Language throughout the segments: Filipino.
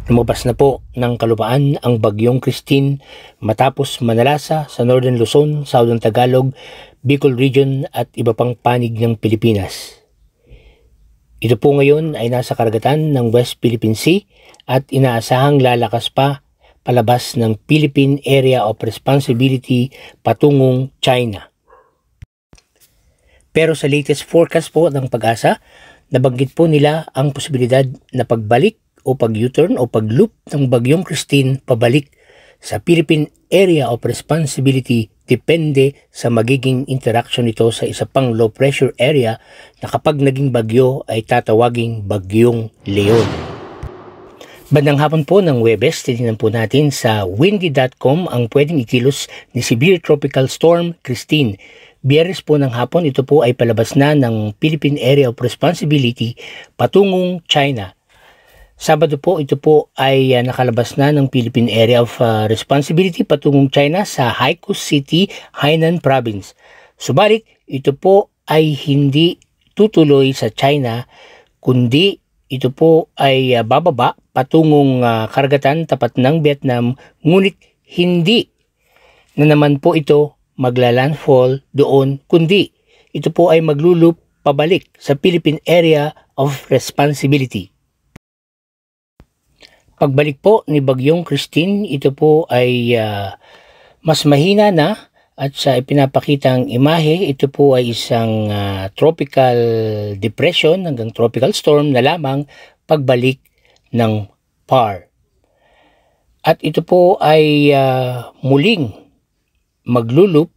Lumabas na po ng kalupaan ang bagyong Christine matapos manalasa sa Northern Luzon, Southern Tagalog, Bicol Region at iba pang panig ng Pilipinas. Ito po ngayon ay nasa karagatan ng West Philippine Sea at inaasahang lalakas pa palabas ng Philippine Area of Responsibility patungong China. Pero sa latest forecast po ng Pag-asa, nabanggit po nila ang posibilidad na pagbalik o pag-U-turn o pag-loop ng bagyong Christine pabalik sa Philippine Area of Responsibility depende sa magiging interaction nito sa isa pang low pressure area na kapag naging bagyo ay tatawaging bagyong Leon. Bandang hapon po ng Huwebes, titingnan po natin sa windy.com ang pwedeng ikilos ni Severe Tropical Storm Christine. Biyernes po ng hapon, ito po ay palabas na ng Philippine Area of Responsibility patungong China. Sabado po, ito po ay nakalabas na ng Philippine Area of Responsibility patungong China sa Haikou City, Hainan Province. Subalit, ito po ay hindi tutuloy sa China, kundi ito po ay bababa patungong karagatan tapat ng Vietnam, ngunit hindi na naman po ito maglalandfall doon, kundi ito po ay maglulup pabalik sa Philippine Area of Responsibility. Pagbalik po ni bagyong Christine, ito po ay mas mahina na at sa ipinapakitang imahe, ito po ay isang tropical depression hanggang tropical storm na lamang pagbalik ng PAR. At ito po ay muling maglulup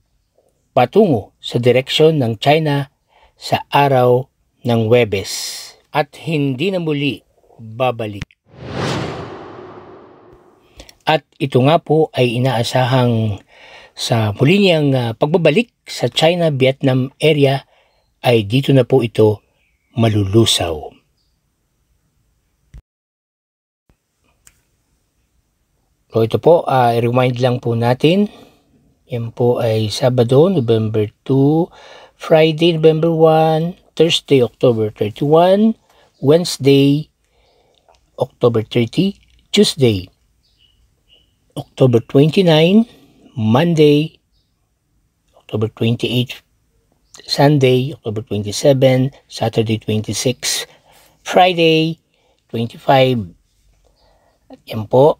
patungo sa direksyon ng China sa araw ng Huwebes at hindi na muli babalik. At ito nga po ay inaasahang sa muli niyang pagbabalik sa China-Vietnam area ay dito na po ito malulusaw. So ito po, i-remind lang po natin, yan po ay Sabado, November 2, Friday, November 1, Thursday, October 31, Wednesday, October 30, Tuesday, October 29, Monday, October 28, Sunday, October 27, Saturday 26, Friday 25, yan po,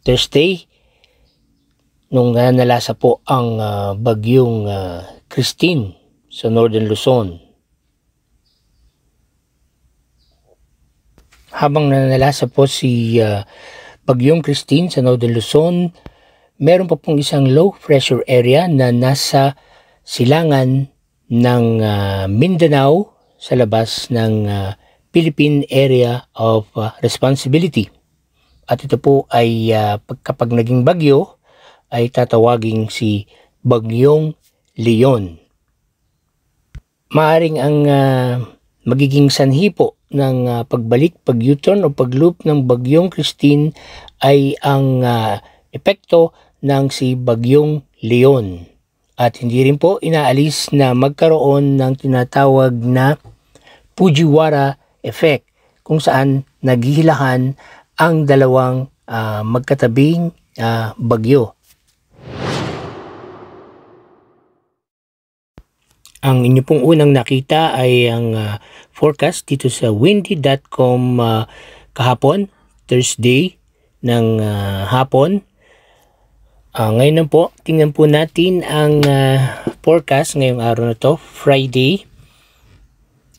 Thursday, nung nalasa po ang bagyong Christine sa Northern Luzon. Habang nanalasa po si bagyong Christine sa Northern Luzon, meron pa pong isang low pressure area na nasa silangan ng Mindanao sa labas ng Philippine Area of Responsibility. At ito po ay kapag naging bagyo ay tatawaging si bagyong Leon. Maaring ang magiging sanhi po ng pagbalik, pag-U-turn o pag-loop ng bagyong Christine ay ang epekto ng si bagyong Leon. At hindi rin po inaalis na magkaroon ng tinatawag na Fujiwara effect kung saan naghihilahan ang dalawang magkatabing bagyo. Ang inyo pong unang nakita ay ang forecast dito sa windy.com kahapon, Thursday ng hapon. Ngayon na po, tingnan po natin ang forecast ngayong araw na to, Friday.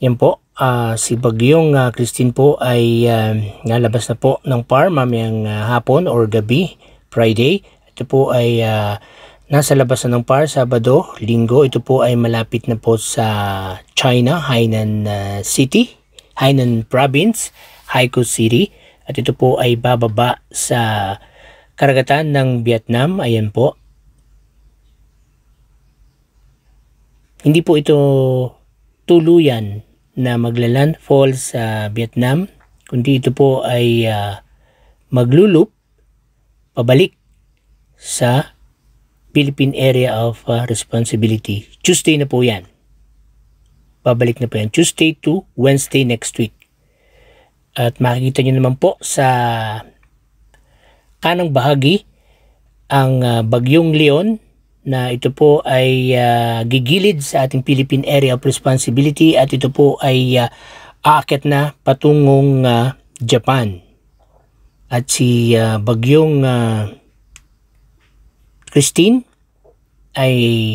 Yan po, si bagyong Christine po ay nalabas na po ng PAR mamayang hapon or gabi, Friday. Ito po ay nasa labas na ng PAR, Sabado, Linggo. Ito po ay malapit na po sa China, Hainan City, Hainan Province, Haikou City. At ito po ay bababa sa karagatan ng Vietnam. Ayan po. Hindi po ito tuluyan na maglalandfall sa Vietnam, kundi ito po ay maglulup pabalik sa Philippine Area of Responsibility. Tuesday na po yan. Babalik na po yan. Tuesday to Wednesday next week. At makikita nyo naman po sa kanang bahagi ang bagyong Leon na ito po ay gigilid sa ating Philippine Area of Responsibility at ito po ay aakyat na patungong Japan. At si bagyong Christine ay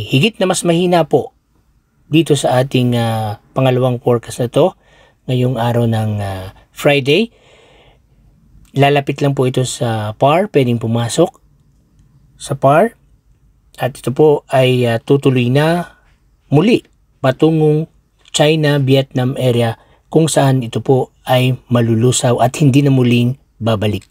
higit na mas mahina po dito sa ating pangalawang forecast na to ngayong araw ng Friday. Lalapit lang po ito sa PAR, pwedeng pumasok sa PAR at ito po ay tutuloy na muli patungong China-Vietnam area kung saan ito po ay malulusaw at hindi na muling babalik.